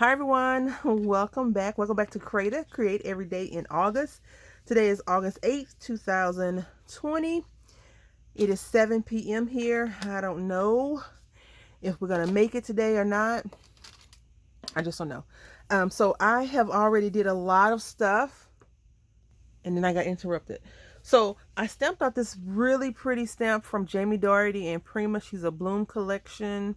Hi everyone, welcome back. Welcome back to Create Every Day in August. Today is August 8th, 2020. It is 7 p.m. here. I don't know if we're going to make it today or not. I just don't know. So I have already did a lot of stuff and then I got interrupted. So I stamped out this really pretty stamp from Jamie Doherty and Prima. She's a Bloom Collection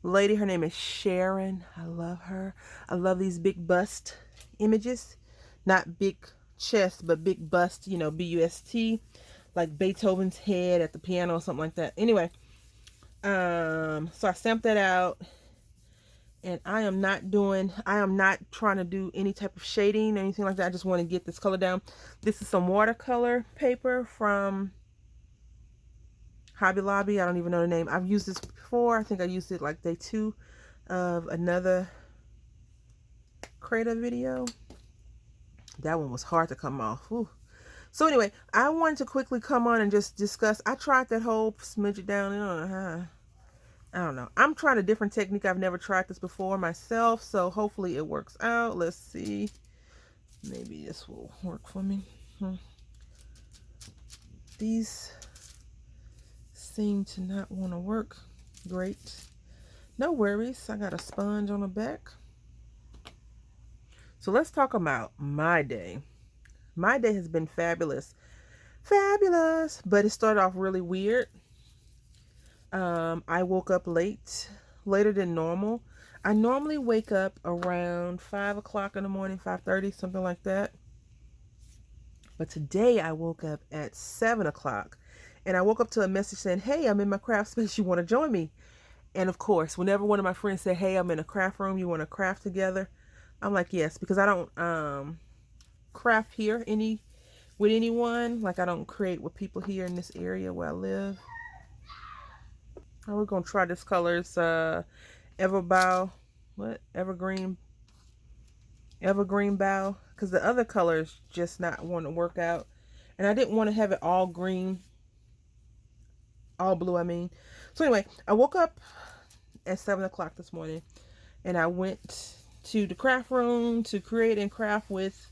lady. Her name is Sharon. I love her. I love these big bust images. Not big chest, but big bust, B-U-S-T, like Beethoven's head at the piano or something like that. Anyway, so I stamped that out, and I am not trying to do any type of shading or anything like that. I just want to get this color down. This is some watercolor paper from Hobby Lobby. I don't even know the name. I've used this before. I think I used it like day 2 of another Creator video. That one was hard to come off. Ooh. So anyway, I wanted to quickly come on and just discuss. I tried that whole smidge it down. I don't know. I'm trying a different technique. I've never tried this before myself, so hopefully it works out. Let's see. Maybe this will work for me. These seem to not want to work great. No worries. I got a sponge on the back. So let's talk about my day. My day has been fabulous. Fabulous. But it started off really weird. I woke up later than normal. I normally wake up around 5 o'clock in the morning, 5:30, something like that. But today I woke up at 7 o'clock. And I woke up to a message saying, hey, I'm in my craft space. You want to join me? And of course, whenever one of my friends say, hey, I'm in a craft room, you want to craft together? I'm like, yes, because I don't craft here with anyone. Like I don't create with people here in this area where I live. We're gonna try this color. It's Everbow, evergreen bow, because the other colors just not want to work out, and I didn't want to have it all green, all blue. I mean, so anyway, I woke up at 7 o'clock this morning, and I went to the craft room to create and craft with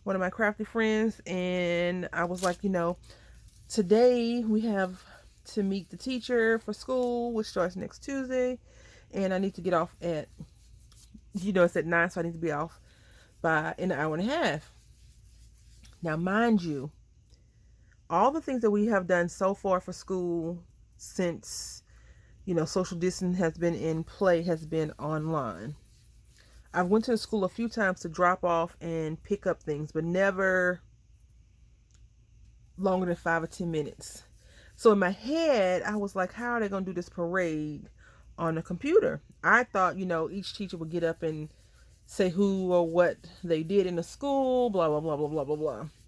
one of my crafty friends, and I was like, today we have to meet the teacher for school, which starts next Tuesday, and I need to get off at, it's at 9, so I need to be off by an hour and a half. Now, mind you, all the things that we have done so far for school since, social distance has been in play has been online. I've went to the school a few times to drop off and pick up things, but never longer than 5 or 10 minutes. So in my head, I was like, how are they going to do this parade on a computer? I thought, each teacher would get up and say who or what they did in the school, blah, blah, blah, blah, blah, blah,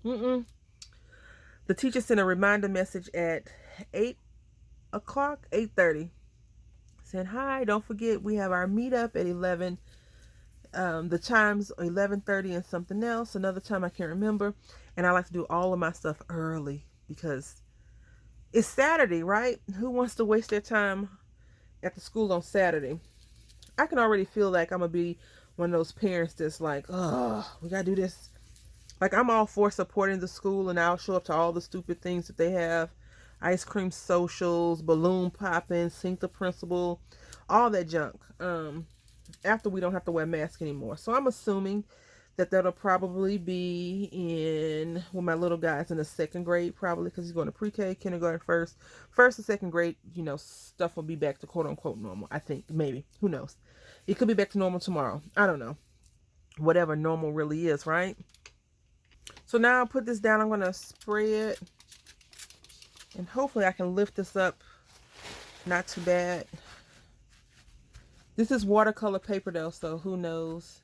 blah. The teacher sent a reminder message at 8 o'clock, 8:30. Said, hi, don't forget we have our meetup at 11. The times 11:30 and something else. Another time I can't remember. And I like to do all of my stuff early because it's Saturday, right? Who wants to waste their time at the school on Saturday? I can already feel like I'm going to be one of those parents that's like, oh, we got to do this. Like, I'm all for supporting the school, and I'll show up to all the stupid things that they have. Ice cream socials, balloon popping, sync the principal, all that junk. After we don't have to wear masks anymore. So I'm assuming that that'll probably be with my little guy's in the 2nd grade, probably, because he's going to pre-K, kindergarten first and 2nd grade, stuff will be back to quote unquote normal. I think, maybe, who knows? It could be back to normal tomorrow. I don't know. Whatever normal really is, right? So now I'll put this down. I'm going to spray it, and hopefully I can lift this up not too bad. This is watercolor paper though, so who knows?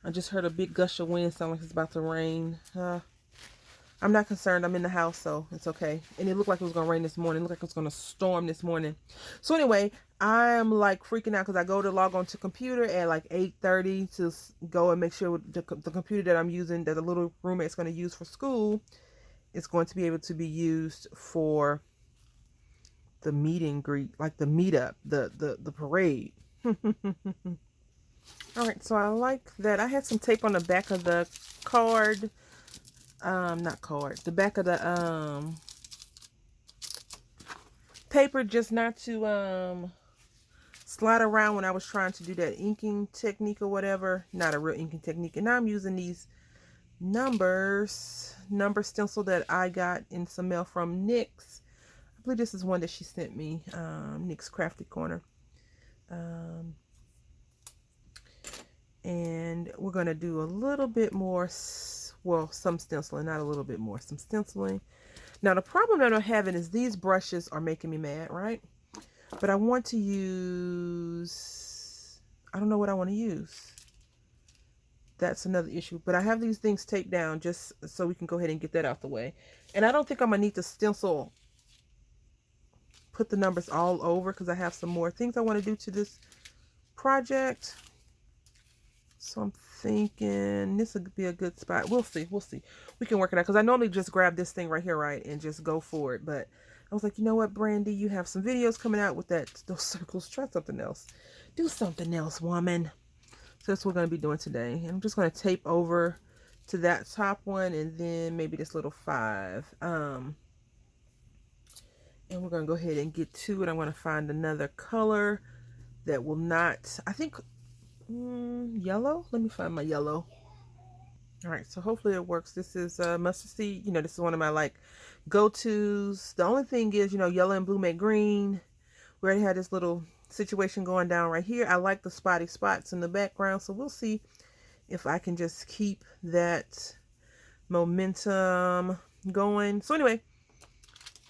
I just heard a big gush of wind, sound like it's about to rain. I'm not concerned. I'm in the house, so it's okay. And it looked like it was going to rain this morning. It looked like it was going to storm this morning. So anyway, I'm like freaking out because I go to log on to computer at like 8:30 to go and make sure the computer that I'm using, that the little roommate's going to use for school, is going to be able to be used for the meet and greet, like the meetup, the parade. All right, so I like that. I had some tape on the back of the card. Not card. The back of the paper, just not to slide around when I was trying to do that inking technique or whatever. Not a real inking technique. And now I'm using these number stencil that I got in some mail from NYX. I believe this is one that she sent me, NYX Crafty Corner. And we're going to do a little bit more, well, some stenciling, not a little bit more, some stenciling. Now, the problem that I'm having is these brushes are making me mad, right? But I want to use, I don't know what I want to use. That's another issue. But I have these things taped down just so we can go ahead and get that out the way. And I don't think I'm going to need to stencil, put the numbers all over, because I have some more things I want to do to this project. So I'm thinking this would be a good spot. We'll see. We'll see. We can work it out. Because I normally just grab this thing right here, right? And just go for it. But I was like, you know what, Brandy? You have some videos coming out with those circles. Try something else. Do something else, woman. So that's what we're going to be doing today. And I'm just going to tape over to that top one. And then maybe this little 5. And we're going to go ahead and get to it. I'm going to find another color that will not, I think... yellow. Let me find my yellow. All right, so hopefully it works. This is mustard seed. You know, this is one of my like go-tos. The only thing is, you know, yellow and blue make green. We already had this little situation going down right here. I like the spotty spots in the background, so we'll see if I can just keep that momentum going. So anyway,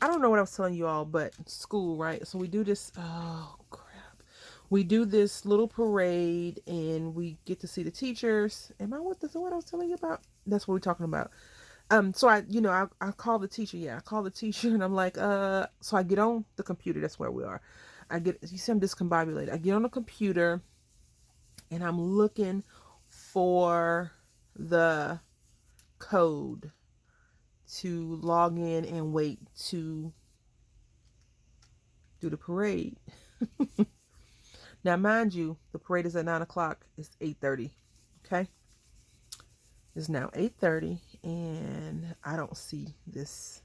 I don't know what I was telling you all, but school, right? So we do this. Oh crap. We do this little parade and we get to see the teachers. Am I what I was telling you about? That's what we're talking about. So I call the teacher. Yeah, I call the teacher and I'm like, so I get on the computer. That's where we are. You see, I'm discombobulated. I get on the computer and I'm looking for the code to log in and wait to do the parade. Now, mind you, the parade is at 9 o'clock. It's 8:30. Okay. It's now 8:30 and I don't see this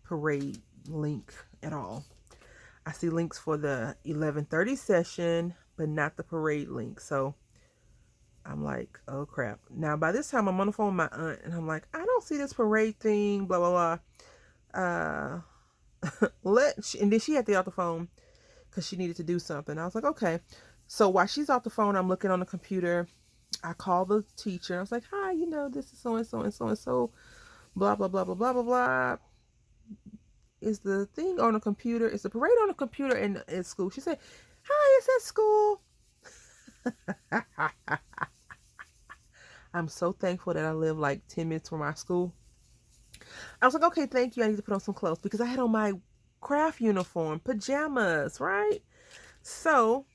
parade link at all. I see links for the 11:30 session, but not the parade link. So I'm like, oh crap. Now, by this time, I'm on the phone with my aunt and I'm like, I don't see this parade thing, blah, blah, blah. And then she had to get off the phone because she needed to do something. I was like, okay. So while she's off the phone, I'm looking on the computer. I call the teacher. I was like, hi, you know, this is so-and-so and so-and-so, blah, blah, blah, blah, blah, blah, blah. Is the thing on the computer? Is the parade on the computer in school? She said, hi, it's at school. I'm so thankful that I live like 10 minutes from my school. I was like, okay, thank you. I need to put on some clothes because I had on my craft uniform, pajamas, right? So,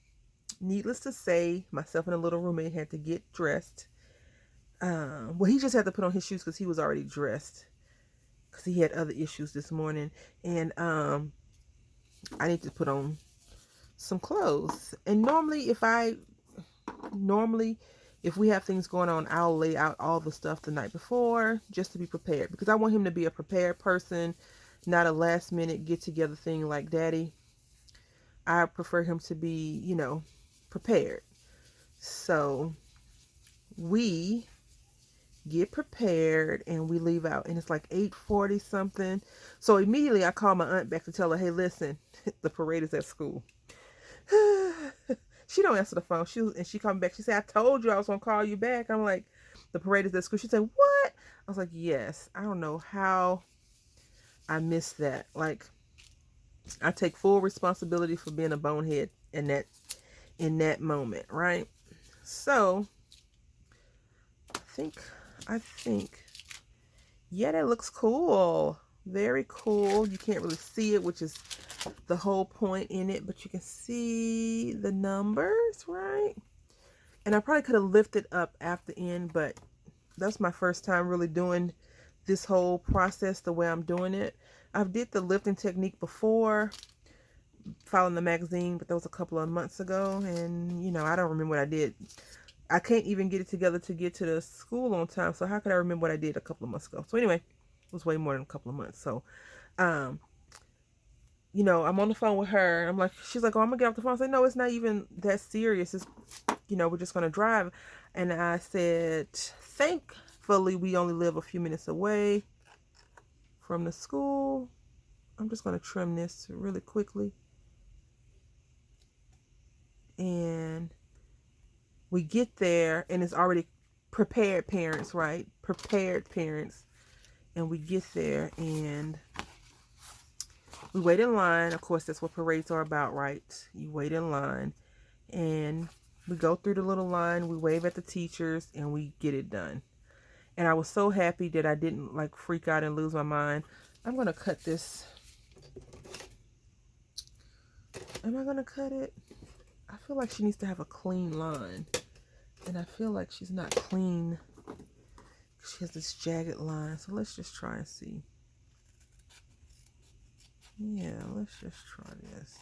needless to say, myself and a little roommate had to get dressed. Well, he just had to put on his shoes because he was already dressed because he had other issues this morning. And I need to put on some clothes. And normally, if we have things going on, I'll lay out all the stuff the night before just to be prepared because I want him to be a prepared person, not a last minute get together thing like daddy. I prefer him to be, you know, prepared. So we get prepared and we leave out and it's like 8:40 something. So immediately I call my aunt back to tell her, hey, listen, the parade is at school. She don't answer the phone. She called me back. She said, I told you I was going to call you back. I'm like, the parade is at school. She said, what? I was like, yes. I don't know how I missed that. Like, I take full responsibility for being a bonehead in that moment, right? So, I think, yeah, that looks cool. Very cool. You can't really see it, which is the whole point in it, but you can see the numbers, right? And I probably could have lifted up after the end, but that's my first time really doing this whole process the way I'm doing it. I've did the lifting technique before, following the magazine, but that was a couple of months ago, and you know, I don't remember what I did I can't even get it together to get to the school on time. So how could I remember what I did a couple of months ago? So anyway, it was way more than a couple of months. So, um, I'm on the phone with her. I'm like, she's like, oh, I'm gonna get off the phone. I said, no, it's not even that serious. It's, we're just gonna drive. And I said, thankfully, we only live a few minutes away from the school. I'm just gonna trim this really quickly. And we get there, and it's already prepared parents, right? Prepared parents. And we get there, and we wait in line. Of course, that's what parades are about, right? You wait in line, and we go through the little line. We wave at the teachers, and we get it done. And I was so happy that I didn't like freak out and lose my mind. I'm going to cut this. Am I going to cut it? I feel like she needs to have a clean line. And I feel like she's not clean. She has this jagged line. So let's just try and see. Yeah, let's just try this.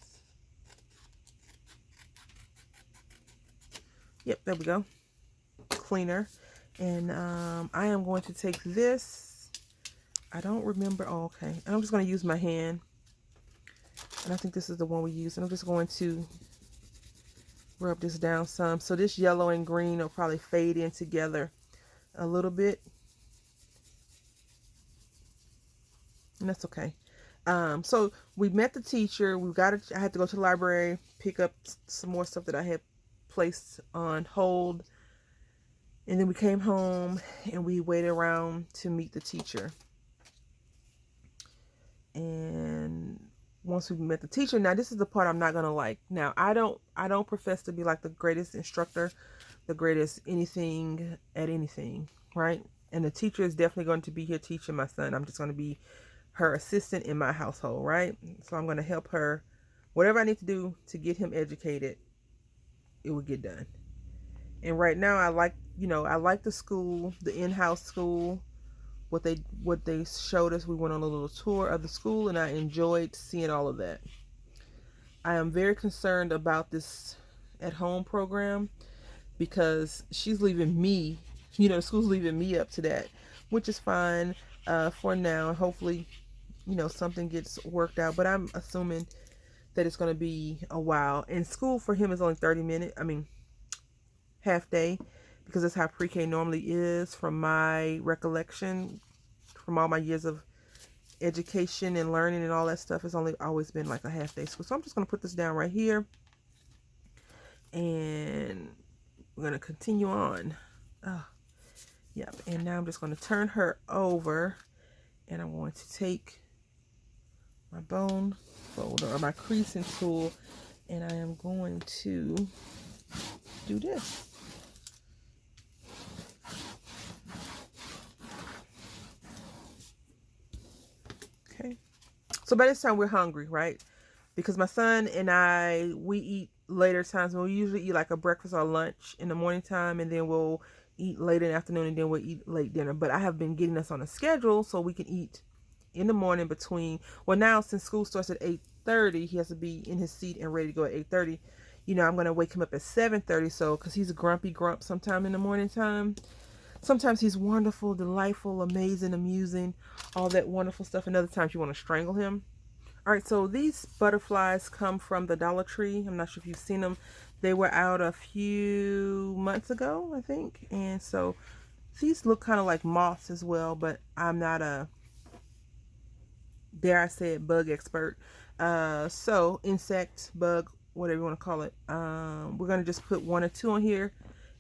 Yep, there we go. Cleaner. And I am going to take this. I don't remember. Oh, okay. And I'm just going to use my hand. And I think this is the one we use. And I'm just going to rub this down some. So this yellow and green will probably fade in together a little bit. And that's okay. So we met the teacher. I had to go to the library, pick up some more stuff that I had placed on hold. And then we came home and we waited around to meet the teacher. And once we met the teacher, now this is the part I'm not gonna like. Now I don't profess to be like the greatest instructor, the greatest anything at anything, right? And the teacher is definitely going to be here teaching my son. I'm just going to be her assistant in my household, right? So I'm going to help her, whatever I need to do to get him educated, it will get done. And right now I like the school, the in-house school, what they showed us. We went on a little tour of the school and I enjoyed seeing all of that. I am very concerned about this at-home program because she's leaving me, the school's leaving me up to that, which is fine for now. Hopefully, something gets worked out, but I'm assuming that it's going to be a while. And school for him is only 30 minutes. Half day, because that's how pre-K normally is from my recollection, from all my years of education and learning and all that stuff. It's only always been like a half day school. So I'm just going to put this down right here and we're going to continue on. Yep. And now I'm just going to turn her over and I'm going to take my bone folder or my creasing tool and I am going to do this. Okay. So by this time we're hungry, right? Because my son and I, we eat later times. We usually eat like a breakfast or lunch in the morning time, and then we'll eat late in the afternoon, and then we'll eat late dinner. But I have been getting us on a schedule so we can eat in the morning between, well, now since school starts at 8:30, he has to be in his seat and ready to go at 8:30. I'm going to wake him up at 7:30, so because he's a grumpy grump sometime in the morning time. Sometimes he's wonderful, delightful, amazing, amusing, all that wonderful stuff. And other times you want to strangle him. All right, so these butterflies come from the Dollar Tree. I'm not sure if you've seen them. They were out a few months ago, I think. And so these look kind of like moths as well, but I'm not a, dare I say it, bug expert. So insect, bug, whatever you want to call it. We're going to just put 1 or 2 on here.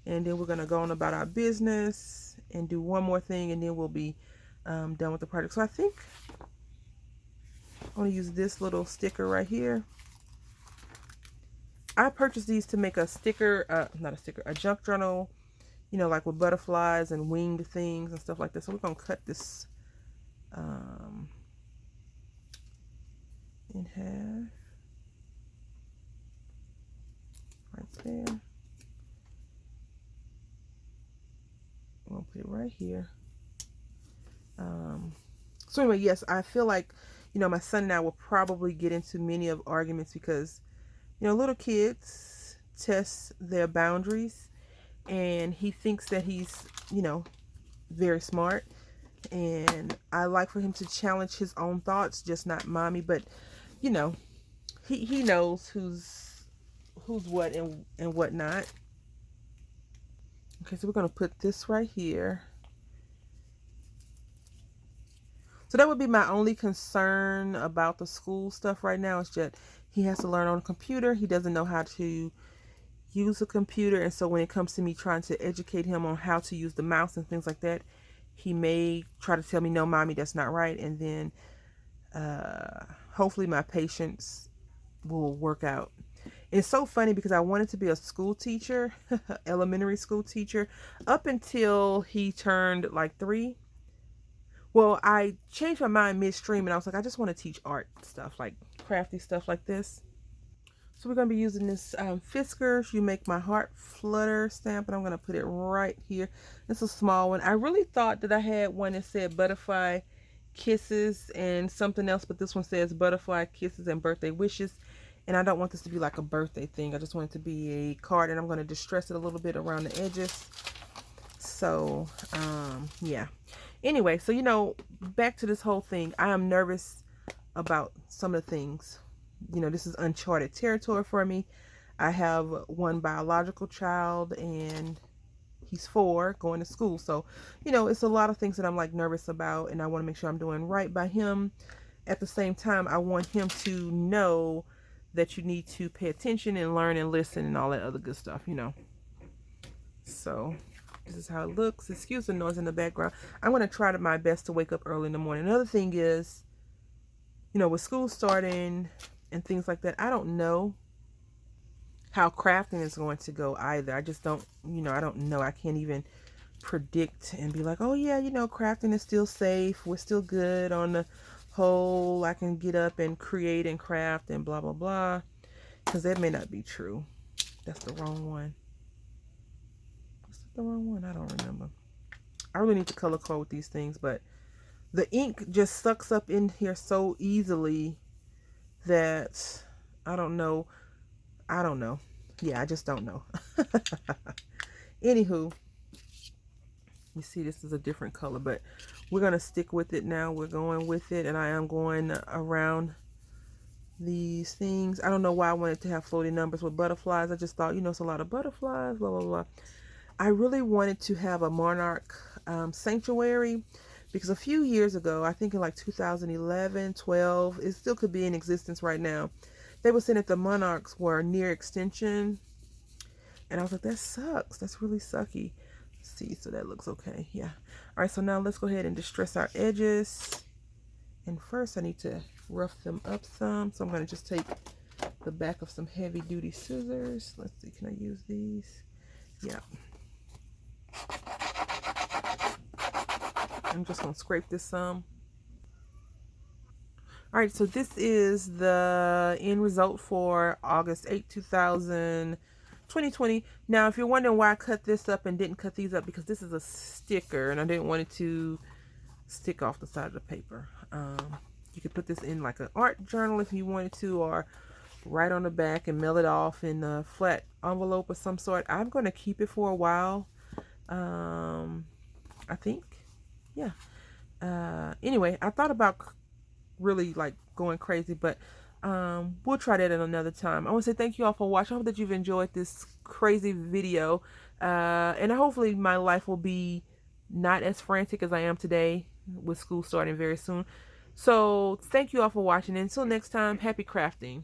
And then we're going to go on about our business and do one more thing. And then we'll be done with the project. So I think I'm going to use this little sticker right here. I purchased these to make a sticker, not a sticker, a junk journal, like with butterflies and winged things and stuff like that. So we're going to cut this in half. Right there. I'm gonna put it right here. So anyway, yes, I feel like, my son and I will probably get into many of arguments because, little kids test their boundaries and he thinks that he's, very smart. And I like for him to challenge his own thoughts, just not mommy. But you know, he knows who's what and what not. Okay, so we're gonna put this right here. So that would be my only concern about the school stuff right now, is that he has to learn on a computer. He doesn't know how to use a computer, and so when it comes to me trying to educate him on how to use the mouse and things like that, he may try to tell me, no, mommy, that's not right. And then hopefully my patience will work out. It's so funny because I wanted to be a school teacher, elementary school teacher, up until he turned like 3. Well, I changed my mind midstream and I was like, I just want to teach art stuff, like crafty stuff like this. So we're going to be using this Fiskars You Make My Heart Flutter stamp, and I'm going to put it right here. It's a small one. I really thought that I had one that said Butterfly Kisses and something else, but this one says Butterfly Kisses and Birthday Wishes. And I don't want this to be like a birthday thing. I just want it to be a card, and I'm going to distress it a little bit around the edges. So, yeah. Anyway, so, back to this whole thing. I am nervous about some of the things. This is uncharted territory for me. I have one biological child, and he's 4 going to school. So, it's a lot of things that I'm like nervous about, and I want to make sure I'm doing right by him. At the same time, I want him to know that you need to pay attention and learn and listen and all that other good stuff, So this is how it looks. Excuse the noise in the background. I'm going to try my best to wake up early in the morning. Another thing is, with school starting and things like that, I don't know how crafting is going to go either. I just don't, I don't know. I can't even predict and be like, oh yeah, crafting is still safe. We're still good on the whole. I can get up and create and craft and blah, blah, blah. Because that may not be true. That's the wrong one. Is that the wrong one? I don't remember. I really need to color code with these things, but the ink just sucks up in here so easily that I don't know. Yeah, I just don't know. Anywho, you see this is a different color, but we're going to stick with it now. We're going with it, and I am going around these things. I don't know why I wanted to have floating numbers with butterflies. I just thought, it's a lot of butterflies, blah, blah, blah. I really wanted to have a monarch sanctuary, because a few years ago, I think in like 2011, 12, it still could be in existence right now, they were saying that the monarchs were near extinction. And I was like, that sucks. That's really sucky. Let's see, so that looks okay. Yeah. All right, so now let's go ahead and distress our edges. And first I need to rough them up some. So I'm going to just take the back of some heavy duty scissors. Let's see, can I use these? Yeah. I'm just going to scrape this some. All right, so this is the end result for August 8, 2020. Now, if you're wondering why I cut this up and didn't cut these up, because this is a sticker and I didn't want it to stick off the side of the paper. You could put this in like an art journal if you wanted to, or right on the back and mail it off in a flat envelope of some sort. I'm going to keep it for a while. I think. Yeah. Anyway, I thought about really like going crazy, but we'll try that at another time. I want to say thank you all for watching. I hope that you've enjoyed this crazy video, and hopefully my life will be not as frantic as I am today with school starting very soon. So thank you all for watching, and until next time, happy crafting.